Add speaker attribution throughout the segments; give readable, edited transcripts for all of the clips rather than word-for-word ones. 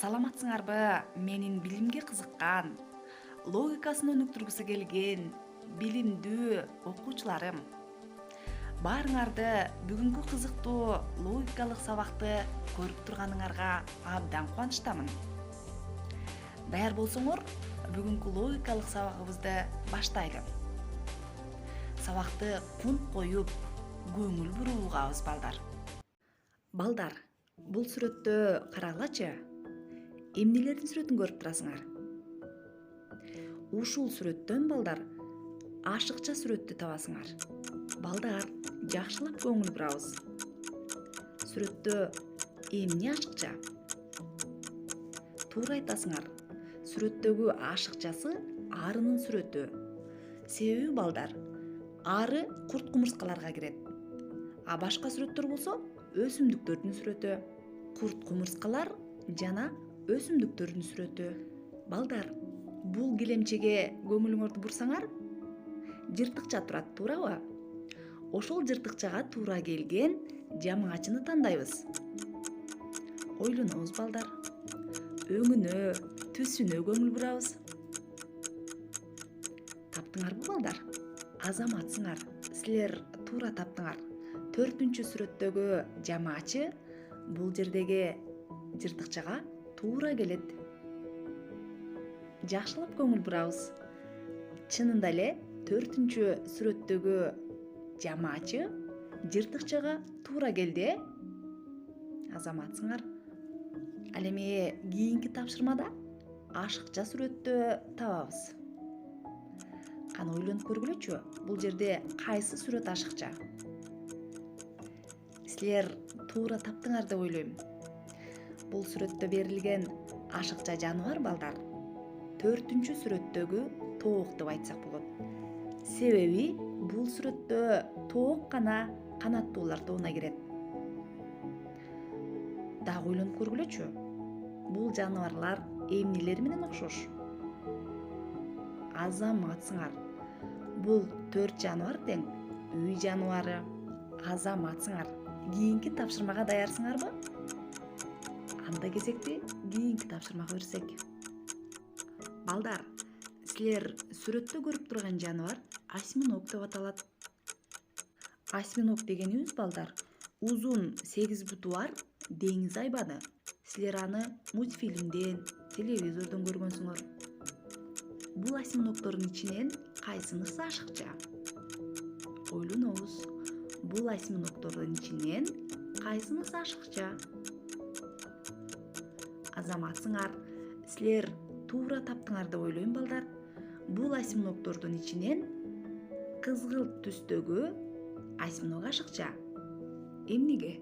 Speaker 1: Саламатсыңарбы? Менин билимге кызыккан, логикасын өнүктүргүсү келген билимдүү окуучуларым. Баарыңарды бүгүнкү кызыктуу логикалык сабакты көрүп турганыңарга абдан кубанычтамын. Даяр болсоңор, бүгүнкү логикалык сабагыбызды баштайлы. Сабакты кунт коюп, көңүл буруп угабыз, балдар. Балдар, бул сүрөттө карагылачы. Эмнелердин сүрөтүн көрүп турасыңар? Ушул сүрөттөн, балдар, ашыкча сүрөттү табасыңар. Балдар, жакшылап көңүл бурабыз. Сүрөттө эмне ашыкча? Туура айтасыңар. Сүрөттөгү ашыкчасы арынын сүрөтү. Себеби, балдар, ары курт кумурскаларга кирет. А башка сүрөттөр болсо өсүмдүктөрдүн сүрөтү. Курт кумурскалар жана өсүмдүктөрдүн сүрөтү. Балдар, бул килемчеге көңүлүңөрдү бурсаңар, жыртыкча турат, туурабы? Ошол жыртыкчага туура келген жамаачыны тандайбыз. Ойлонобуз, балдар. Өңүнө, түсүнө көңүл бурабыз. Таптыңарбы, балдар? Азаматсыңар. Силер туура таптыңар. 4-сүрөттөгү жамаачы бул жердеги жыртыкчага туура келет. Жакшылап көңүл бурабыз. Чынында эле 4-сүрөттөгү жамаачы жыртыкчага туура келди. Азаматсыңар. Ал эми кийинки тапшырмада ашыкча сүрөттү табабыз. Кана ойлонуп көргүлөчү, бул жерде кайсы сүрөт ашыкча? Силер туура таптыңар деп ойлойм. Бул сүрөттө берилген ашыкча жаныбар, балдар, 4-сүрөттөгү тоок деп айтсак болот. Себеби бул сүрөттө тоок гана канаттуулар тобуна кирет. Дагы ойлонуп көргүлөчү. Бул жаныбарлар эмнелери менен окшош? Азаматсыңар. Бул 4 жаныбар тең. Үй жаныбары. Азаматсыңар. Кийинки тапшырмага даярсыңарбы? Анда кезекти кийинки тапшырмага берсек. Балдар, силер сүрөттө көрүп турган жаныбар осьминог деп аталат. Осьминог дегенибиз, балдар, узун 8 буту бар деңиз айбаны. Силер аны мультфильмден, телевизордон көргөнсүңөр. Бул осьминогдордун ичинен кайсынысы ашыкча? Ойлонобуз. Бул осьминогдордун ичинен кайсынысы ашыкча? Азаматсыңар. Силер туура таптыңар деп ойлойм, балдар. Бул осьминогдордун ичинен кызгылт түстөгү осьминог ашыкча. Эмнеге?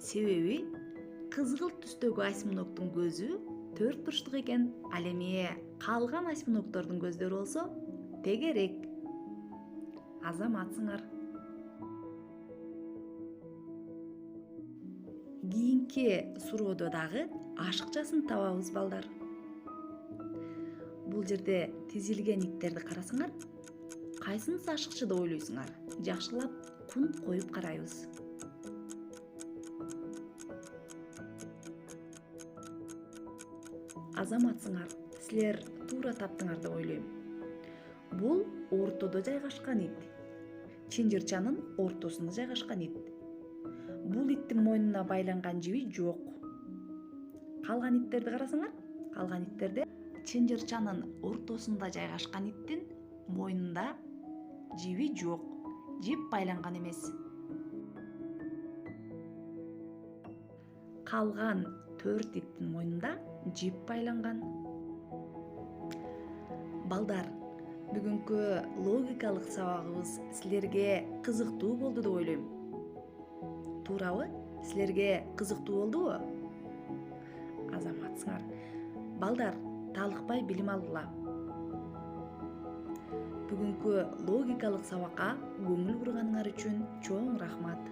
Speaker 1: Себеби кызгылт түстөгү осьминогдун көзү 4 бурчтук экен. Ал эми калган осьминогдордун көздөрү болсо тегерек. Азаматсыңар. Кийинки суроодо дагы ашыкчасын табабыз, балдар. Бул жерде тизилген иттерди карасаңар, кайсынысы ашыкчы деп ойлойсуңар? Жакшылап кунт коюп карайбыз. Азаматсыңар. Силер туура таптыңар деп ойлойм. Бул ортодо жайгашкан ит. Чынжырчанын ортосунда жайгашкан ит. Бул иттин мойнуна байланган жиби жок. Калган иттерди карасаңар, калган иттерде чынжырчанын ортосунда жайгашкан иттин мойнунда жиби жок. Жип байланган эмес. Калган 4 иттин мойнунда жип байланган. Балдар, бүгүнкү логикалык сабагыбыз силерге кызыктуу болду деп ойлойм. Туурабы? Силерге кызыктуу болдубу? Азаматсыңар. Балдар, талыкпай билим алгыла. Бүгүнкү логикалык сабакка көңүл бурганыңар үчүн чоң рахмат.